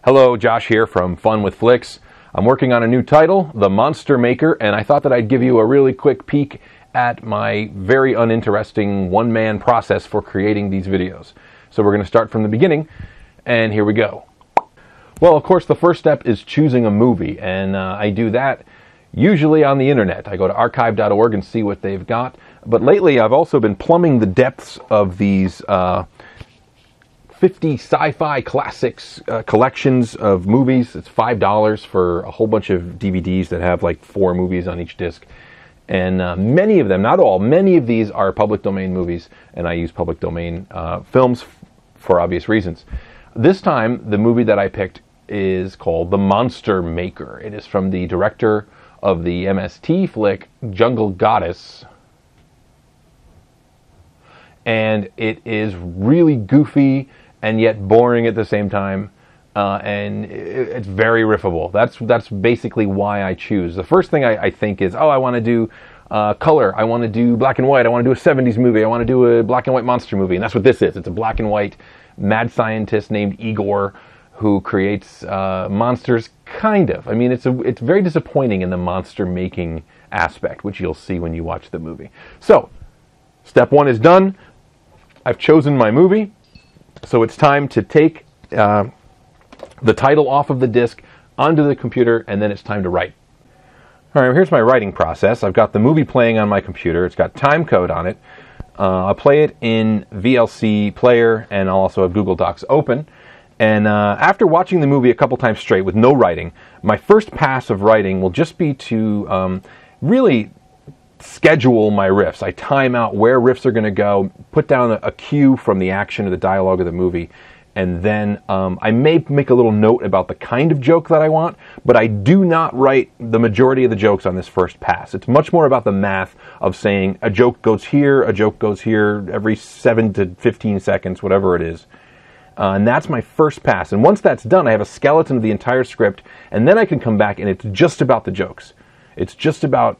Hello, Josh here from Fun with Flicks. I'm working on a new title, The Monster Maker, and I thought that I'd give you a really quick peek at my very uninteresting one-man process for creating these videos. So we're going to start from the beginning, and here we go. Well, of course, the first step is choosing a movie, and I do that usually on the internet. I go to archive.org and see what they've got. But lately, I've also been plumbing the depths of these 50 sci-fi classics collections of movies. It's $5 for a whole bunch of DVDs that have like 4 movies on each disc. And many of them, not all, many of these are public domain movies, and I use public domain films for obvious reasons. This time, the movie that I picked is called The Monster Maker. It is from the director of the MST flick Jungle Goddess. And it is really goofy and yet boring at the same time, and it's very riffable. That's basically why I choose. The first thing I think is, oh, I want to do color, I want to do black and white, I want to do a 70s movie, I want to do a black and white monster movie, and that's what this is. It's a black and white mad scientist named Igor who creates monsters, kind of. I mean, it's very disappointing in the monster making aspect, which you'll see when you watch the movie. So, step 1 is done. I've chosen my movie. So it's time to take the title off of the disc onto the computer, and then it's time to write. All right, here's my writing process. I've got the movie playing on my computer. It's got time code on it. I'll play it in VLC player, and I'll also have Google Docs open. And after watching the movie a couple times straight with no writing, my first pass of writing will just be to really schedule my riffs. I time out where riffs are going to go, put down a cue from the action of the dialogue of the movie, and then I may make a little note about the kind of joke that I want, but I do not write the majority of the jokes on this first pass. It's much more about the math of saying a joke goes here every 7 to 15 seconds, whatever it is. And that's my first pass. And once that's done, I have a skeleton of the entire script, and then I can come back and it's just about the jokes. It's just about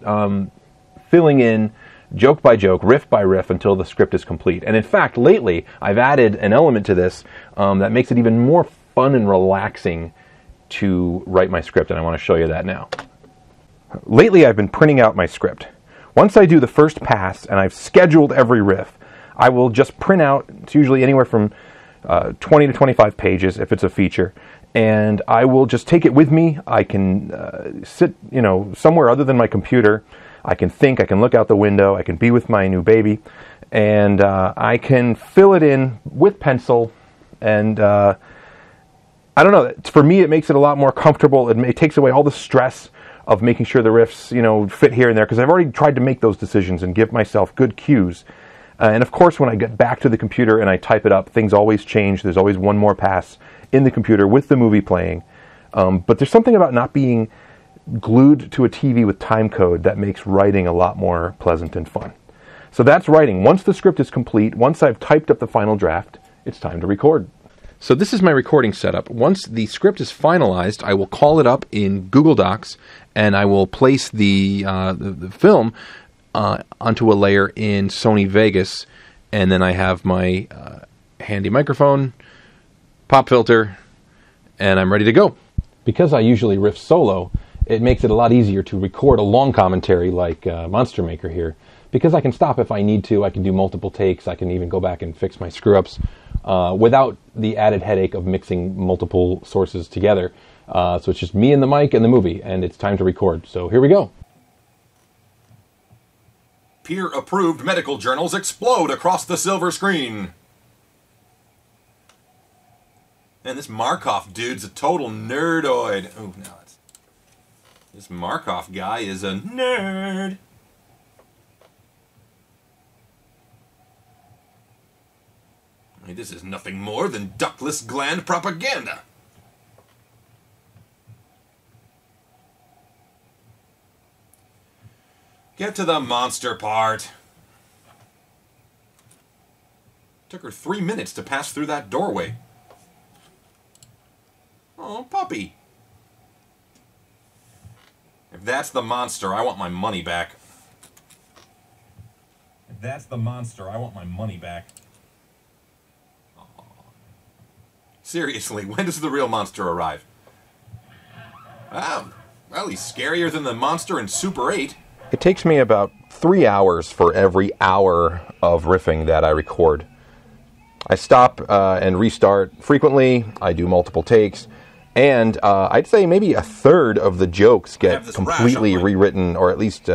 filling in joke by joke, riff by riff, until the script is complete. And in fact, lately, I've added an element to this that makes it even more fun and relaxing to write my script, and I want to show you that now. Lately, I've been printing out my script. Once I do the first pass, and I've scheduled every riff, I will just print out, it's usually anywhere from 20 to 25 pages if it's a feature, and I will just take it with me. I can sit, somewhere other than my computer. I can think, I can look out the window, I can be with my new baby, and I can fill it in with pencil, and I don't know, for me it makes it a lot more comfortable. It takes away all the stress of making sure the riffs, fit here and there, because I've already tried to make those decisions and give myself good cues. And of course, when I get back to the computer and I type it up, things always change. There's always one more pass in the computer with the movie playing. But there's something about not being glued to a TV with time code that makes writing a lot more pleasant and fun. So that's writing. Once the script is complete, once I've typed up the final draft, it's time to record. So this is my recording setup. Once the script is finalized, I will call it up in Google Docs, and I will place the film onto a layer in Sony Vegas, and then I have my handy microphone, pop filter, and I'm ready to go. Because I usually riff solo, it makes it a lot easier to record a long commentary like Monster Maker here, because I can stop if I need to. I can do multiple takes. I can even go back and fix my screw-ups without the added headache of mixing multiple sources together. So it's just me and the mic and the movie, and it's time to record. So here we go. Peer-approved medical journals explode across the silver screen. And this Markov dude's a total nerdoid. Oh, no. This Markov guy is a nerd. I mean, this is nothing more than ductless gland propaganda. Get to the monster part. Took her 3 minutes to pass through that doorway. Oh, puppy. If that's the monster, I want my money back. If that's the monster, I want my money back. Seriously, when does the real monster arrive? Oh, well, he's scarier than the monster in Super 8. It takes me about 3 hours for every hour of riffing that I record. I stop and restart frequently. I do multiple takes. And I'd say maybe a third of the jokes get completely rewritten or at least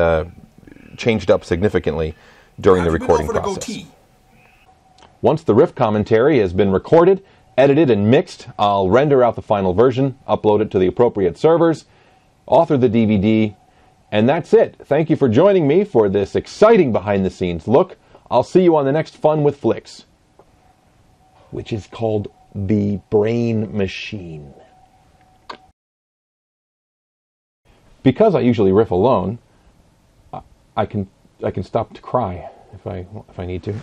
changed up significantly during the recording process. Once the riff commentary has been recorded, edited, and mixed, I'll render out the final version, upload it to the appropriate servers, author the DVD, and that's it. Thank you for joining me for this exciting behind-the-scenes look. I'll see you on the next Fun with Flicks, which is called The Brain Machine. Because I usually riff alone, I can stop to cry if I need to.